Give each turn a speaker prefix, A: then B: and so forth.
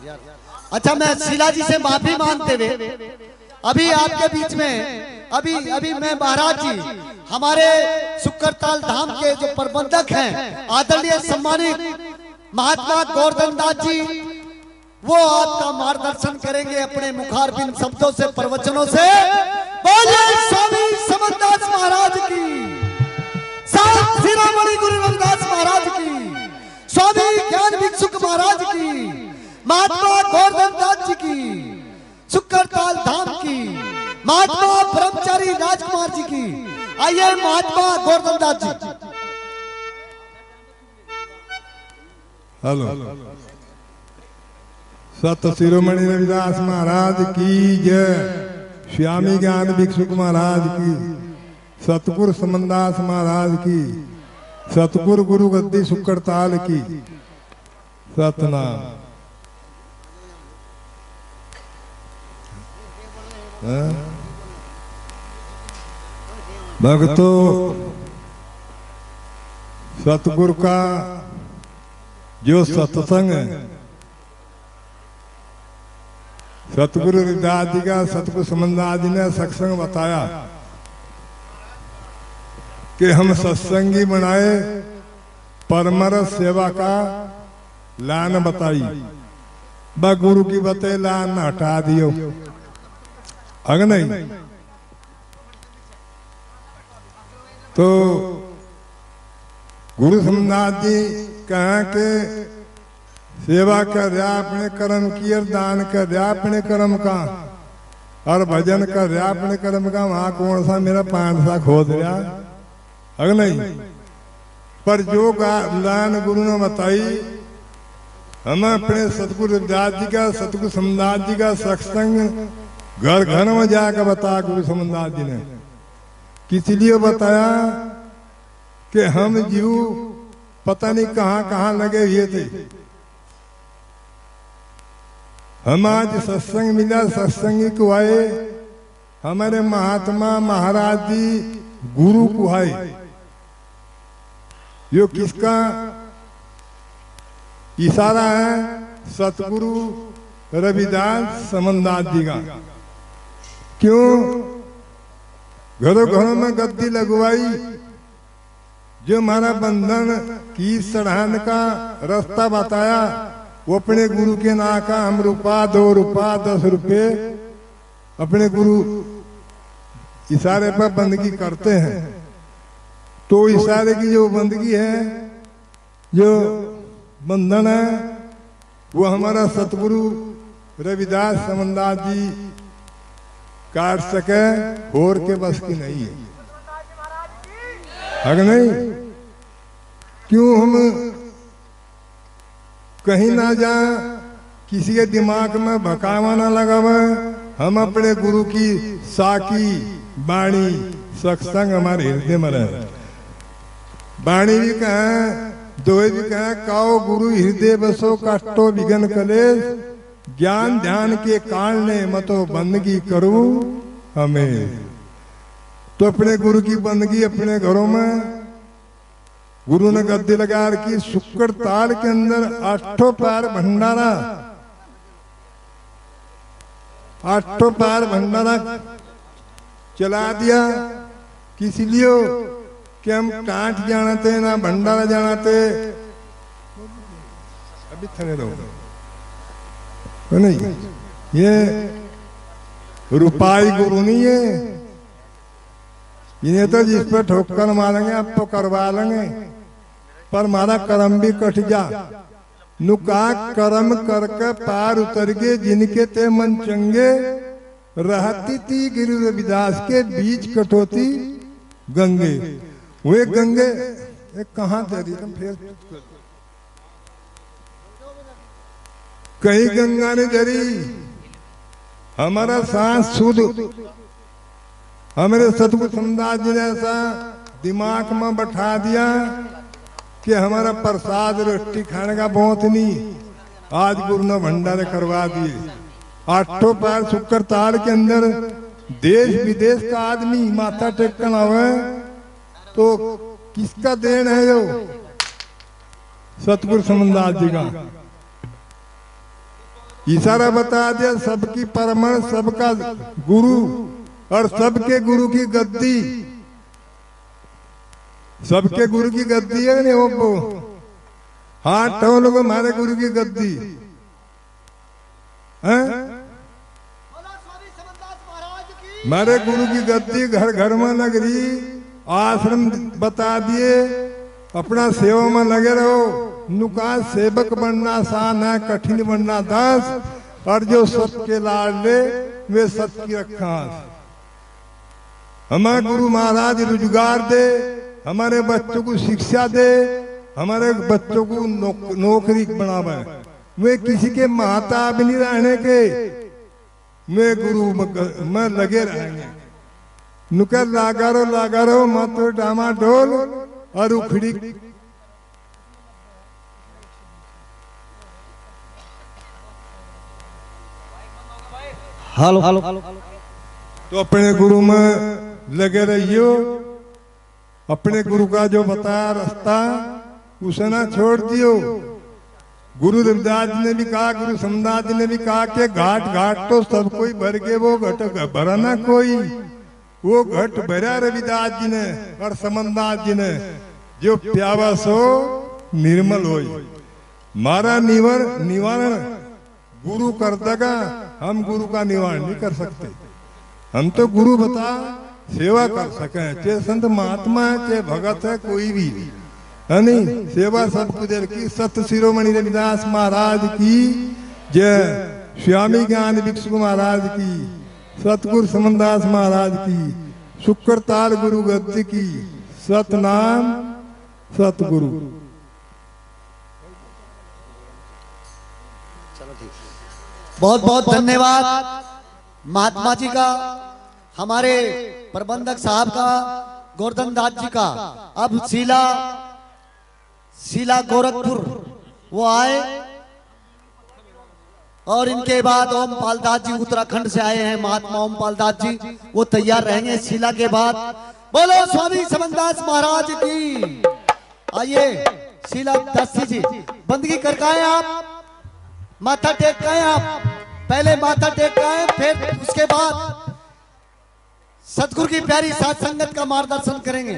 A: अच्छा, मैं शीला जी से माफी मांगते हुए अभी आपके बीच में अभी मैं महाराज जी हमारे शुक्रताल धाम के जो प्रबंधक हैं आदरणीय सम्मानित महात्मा गोवर्धन दास जी, वो आपका मार्गदर्शन करेंगे अपने मुखारबिन शब्दों से, प्रवचनों से। बोलिए स्वामी समर्थदास महाराज की, सात शिरोमणि गुरु रविदास महाराज की, स्वामी ज्ञान भिक्षुक महाराज की, महात्मा गोवर्धन दास जी की, शुक्रताल धाम की, महात्मा ब्रह्मचारी राजकुमार जी की। आइए महात्मा गोवर्धन दास जी।
B: हेलो, सत शिरोमणि रविदास महाराज की जय, स्वामी ज्ञान भिक्षुक महाराज की, सतगुरु समनदास महाराज की, सतगुरु गुरु गद्दी शुक्रताल की, सतनाम। भक्तों, सतगुरु का जो सत्संग है, सतगुरु रविदास जी का सतगुरु समनदास जी ने सत्संग बताया कि हम सत्संगी बनाए, परमरस सेवा का लान बताई, ब गुरु की बते लान हटा दियो, अग नहीं तो गुरु समनदास जी कहा के सेवा कर रहा अपने कर्म की, और दान कर रहा अपने कर्म का, और भजन कर रहा अपने कर्म का, वहां कौन सा मेरा पांच खोद रहा, अगर नहीं। पर जो लान गुरु ने बताई, हम अपने सतगुरु रविदास जी का, सतगुरु समनदास जी का सत्संग घर घर में जाकर बताया गुरु समनदास जी ने। किस लिए बताया कि हम जीव पता नहीं कहां कहां लगे हुए थे, हम आज सत्संग मिला, सत्संगी को आए, हमारे महात्मा महाराज जी गुरु को आए। यो किसका इशारा है? सतगुरु रविदास समनदास जी का। क्यों? घरों घरों में गद्दी लगवाई, जो हमारा बंधन की चढ़ाने का रास्ता बताया, वो अपने गुरु के नाम का हम रुपया 2 रुपया 10 रुपये अपने गुरु इशारे पर बंदगी करते हैं। तो इशारे की जो बंदगी है, जो बंधन है, वो हमारा सतगुरु रविदास समनदास जी काट सके, और के बस की नहीं है, अगर नहीं। क्यों हम कहीं ना जाए, किसी के दिमाग में भकावा ना लगावे, हम अपने गुरु की साकी बाणी सत्संग हमारे हृदय में रहे। बाणी भी कहे, दोहे भी कहे, काओ गुरु हृदय बसो काटो विघन कलेश, ज्ञान ध्यान के कालने मतो बंदगी करूं हमें। तो अपने गुरु की बंदगी अपने घरों में गुरु ने गद्दी लगा रखी। शुक्रताल के अंदर 8 पार भंडारा, 8 पार भंडारा चला दिया। किस लिए? कि हम टाट जानते ना भंडारा जानते। अभी थने रहो तो नहीं, ये रुपाई गुरु नहीं है, इन्हें तो जिस पर ठोकर मारेंगे आप तो करवा लेंगे, पर हमारा कर्म भी कट जा। नुका कर्म करके पार उतर के जिनके ते मन चंगे, रहती थी गुरु रविदास के बीच कटोती गंगे। वे गंगे कहाँ तेरी तुम फिर कहीं गंगा ने जरी, हमारा सांस शुद्ध, हमारे सतगुरु समनदास जी ने ऐसा दिमाग में बैठा दिया कि हमारा प्रसाद रोटी खाने का बहुत नहीं। आज गुरु ने भंडारे करवा दिए। 8 पार शुक्रताल के अंदर देश विदेश का आदमी माथा टेकन आवे, तो किसका देन है? यो सतगुरु समनदास जी का। इशारा बता दिया, सबकी परमण, सबका गुरु और सबके गुरु की गद्दी। सबके गुरु की गद्दी है नहीं वो, हाथ टोल को हमारे गुरु की गद्दी है। हमारे गुरु की गद्दी घर घर में लग रही, आश्रम बता दिए, अपना सेवा में लगे रहो। नुका सेवक बनना आसान है, कठिन बनना दास। और जो सत के लाड ले वे सत की रखा। हमारे गुरु महाराज रोजगार दे, हमारे बच्चों को शिक्षा दे, हमारे बच्चों को नौकरी बनावे। वे किसी के महता भी नहीं रहने के, मैं गुरु में लगे रहेंगे। नुकर लागा रो मत डामा डोल और उखड़ी।
A: हेलो हेलो
B: तो अपने गुरु में लगे रहियो। अपने गुरु का जो बताया रास्ता उसे ना छोड़ दियो। गुरु रविदास जी ने भी कहा, गुरु समदास जी ने भी कहा कि घाट घाट तो सब कोई भर के, वो घट भरा ना कोई। वो घट भरा रविदास जी ने और समदास जी ने, जो प्यावस हो निर्मल हो। मारा निवारण गुरु कर देगा, हम गुरु का निवारण नहीं कर सकते। हम तो गुरु बता सेवा कर सके, चाहे संत महात्मा है, चाहे भगत है, कोई भी है नहीं। सेवा सब कुछ की। सत शिरोमणि रविदास महाराज की जय, स्वामी ज्ञान भिक्षु महाराज की, सतगुरु समनदास महाराज की, शुक्रताल गुरु गद्दी की, सतनाम सतगुरु।
A: बहुत बहुत धन्यवाद महात्मा जी का, हमारे प्रबंधक साहब का, गोवर्धन दास जी का। अब शीला गोरखपुर वो आए और इनके बाद ओमपाल दास जी उत्तराखंड से आए हैं। महात्मा ओमपाल दास जी वो तैयार रहेंगे शीला के बाद। बोलो स्वामी समनदास महाराज की। आइए शीला दास जी बंदगी कर का है आप, माथा टेक का है आप, पहले माथा टेक का है, फिर उसके बाद सतगुरु की प्यारी साथ संगत का मार्गदर्शन करेंगे।